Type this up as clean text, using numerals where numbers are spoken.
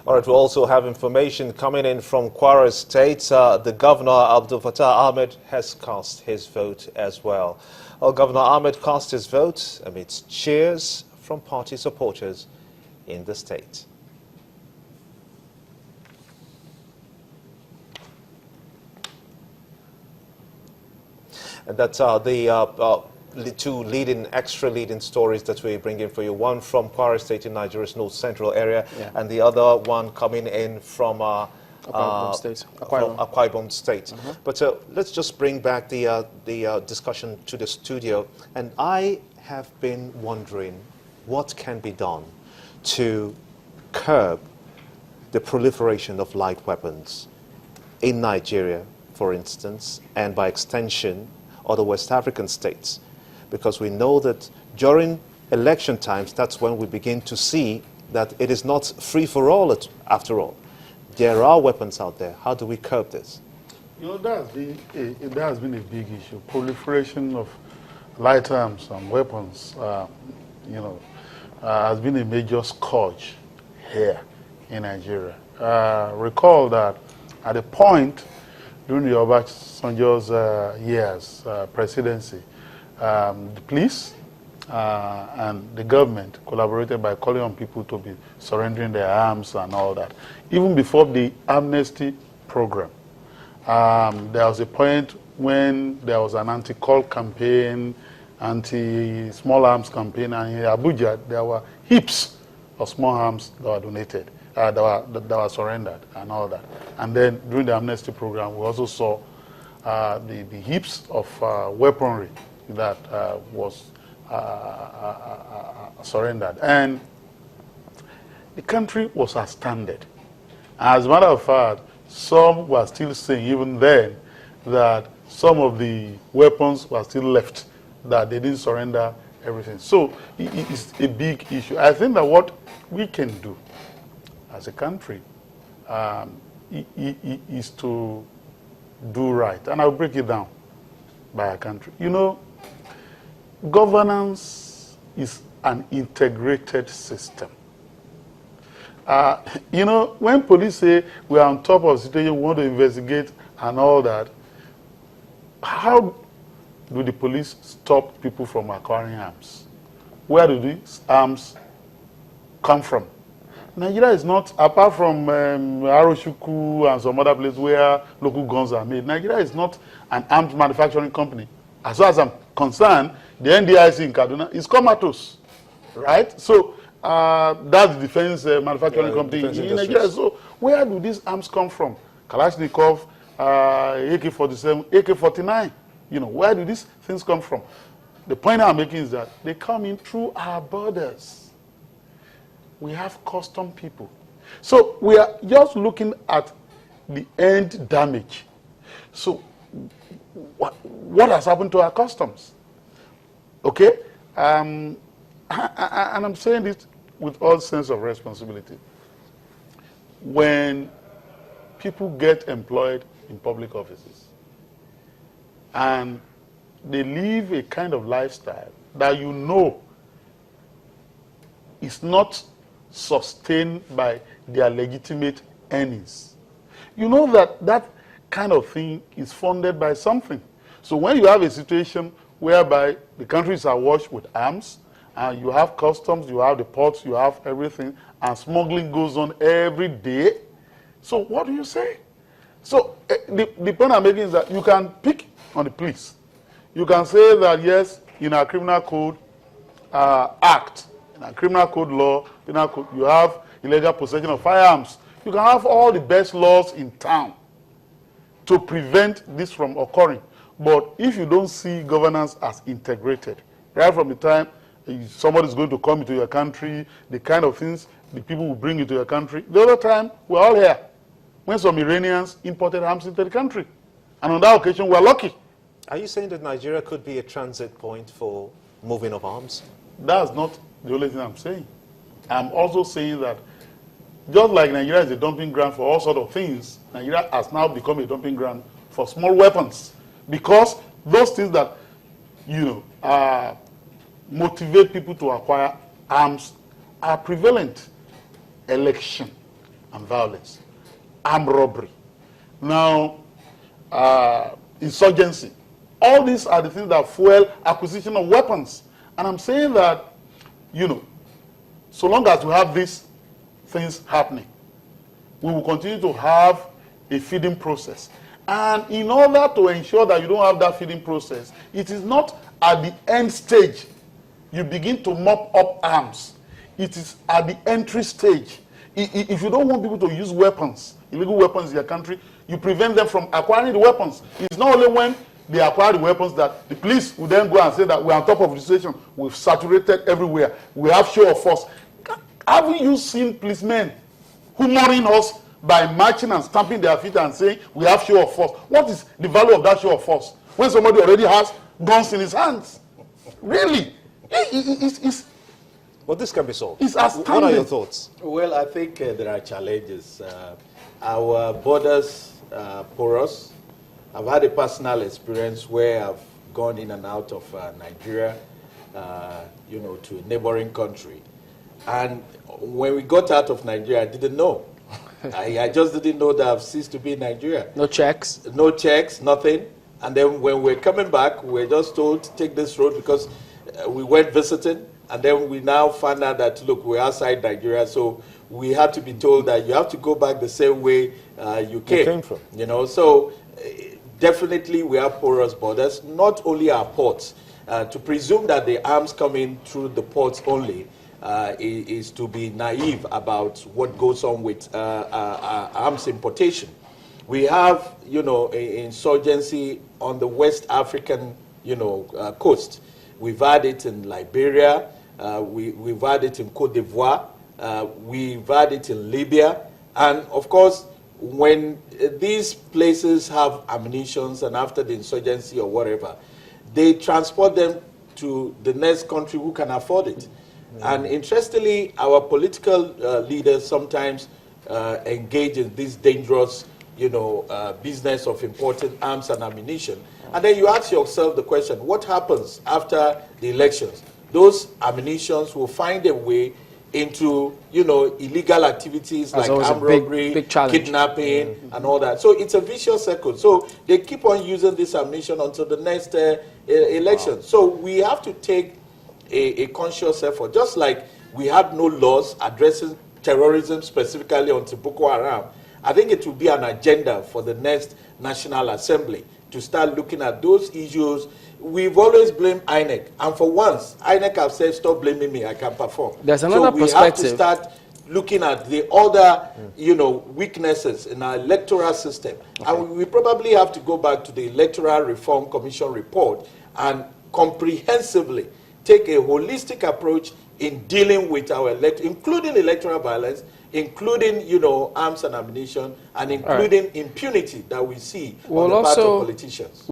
All right, we also have information coming in from Kwara State. The Governor, Abdul Fattah Ahmed, has cast his vote as well. Well, Governor Ahmed cast his vote amidst cheers from party supporters in the state. And that's the two extra leading stories that we bring in for you. One from Kwara State in Nigeria's north central area, and the other one coming in from Akwa Ibom State. But let's just bring back the discussion to the studio. And I have been wondering what can be done to curb the proliferation of light weapons in Nigeria, for instance, and by extension, other West African states. Because we know that during election times, that's when we begin to see that it is not free for all after all. There are weapons out there. How do we curb this? You know, that has been a big issue. Proliferation of light arms and weapons, has been a major scourge here in Nigeria. Recall that at a point during the Obasanjo's years presidency, the police and the government collaborated by calling on people to be surrendering their arms and all that. Even before the amnesty program, there was a point when there was an anti-call campaign, anti-small arms campaign, and in Abuja there were heaps of small arms that were donated, that were surrendered and all that. And then during the amnesty program, we also saw the heaps of weaponry that was surrendered. And the country was astounded. As a matter of fact, some were still saying, even then, that some of the weapons were still left, that they didn't surrender everything. So it's a big issue. I think that what we can do as a country is to do right. And I'll break it down by a country. You know, governance is an integrated system. You know, when police say we are on top of the situation, we want to investigate and all that, how do the police stop people from acquiring arms? Where do these arms come from? Nigeria is not, apart from Aroshuku and some other places where local guns are made, Nigeria is not an arms manufacturing company. As far as I'm concerned, the NDIC in Kaduna is comatose, right? So that's the defense manufacturing company in Nigeria. So where do these arms come from? Kalashnikov, AK-47, AK-49. You know, where do these things come from? The point I'm making is that they come in through our borders. We have custom people. So we are just looking at the end damage. So what has happened to our customs? Okay? And I'm saying this with all sense of responsibility. When people get employed in public offices and they live a kind of lifestyle that you know is not sustained by their legitimate earnings, you know that that kind of thing is funded by something. So when you have a situation whereby the countries are washed with arms, and you have customs, you have the ports, you have everything, and smuggling goes on every day, so what do you say? So the point I'm making is that you can pick on the police. You can say that, yes, in our criminal code act, in our criminal code law, you have illegal possession of firearms. You can have all the best laws in town to prevent this from occurring. But if you don't see governance as integrated, right from the time somebody is going to come into your country, the kind of things the people will bring into your country. The other time, we're all here when some Iranians imported arms into the country. And on that occasion, we're lucky. Are you saying that Nigeria could be a transit point for moving of arms? That's not the only thing I'm saying. I'm also saying that just like Nigeria is a dumping ground for all sorts of things, Nigeria has now become a dumping ground for small weapons. Because those things that, you know, motivate people to acquire arms are prevalent. Election and violence, armed robbery, now insurgency. All these are the things that fuel acquisition of weapons. And I'm saying that, you know, so long as we have these things happening, we will continue to have a feeding process. And in order to ensure that you don't have that feeding process, it is not at the end stage you begin to mop up arms. It is at the entry stage. If you don't want people to use weapons, illegal weapons in your country, you prevent them from acquiring the weapons. It's not only when they acquire the weapons that the police will then go and say that we're on top of the situation. We've saturated everywhere. We have show of force. Haven't you seen policemen humoring us by marching and stamping their feet and saying we have show of force? What is the value of that show of force when somebody already has guns in his hands? Really? It's Well, this can be solved. It's astounding. What are your thoughts? Well, I think there are challenges. Our borders are porous. I've had a personal experience where I've gone in and out of Nigeria, you know, to a neighboring country. And when we got out of Nigeria, I didn't know. I just didn't know that I've ceased to be in Nigeria. No checks? No checks, nothing. And then when we're coming back, we're just told to take this road because we went visiting. And then we now found out that, look, we're outside Nigeria, so we had to be told that you have to go back the same way you came from. You know, so definitely we have porous borders, not only our ports. To presume that the arms come in through the ports only is to be naive about what goes on with arms importation. We have, you know, insurgency on the West African, you know, coast. We've had it in Liberia, we've had it in Cote d'Ivoire, we've had it in Libya, and of course, when these places have ammunitions and after the insurgency or whatever, they transport them to the next country who can afford it. And interestingly, our political leaders sometimes engage in this dangerous, you know, business of importing arms and ammunition. And then you ask yourself the question, what happens after the elections? Those ammunitions will find their way into, you know, illegal activities like armed robbery, kidnapping, and all that. So it's a vicious circle. So they keep on using this ammunition until the next election. Wow. So we have to take a conscious effort. Just like we had no laws addressing terrorism specifically until Boko Haram, I think it will be an agenda for the next National Assembly to start looking at those issues. We've always blamed INEC, and for once, INEC have said, stop blaming me, I can perform. There's another perspective. So we have to start looking at the other, you know, weaknesses in our electoral system. Okay. And we probably have to go back to the Electoral Reform Commission report and comprehensively take a holistic approach in dealing with our including electoral violence, including, you know, arms and ammunition, and including impunity that we see on the part of politicians.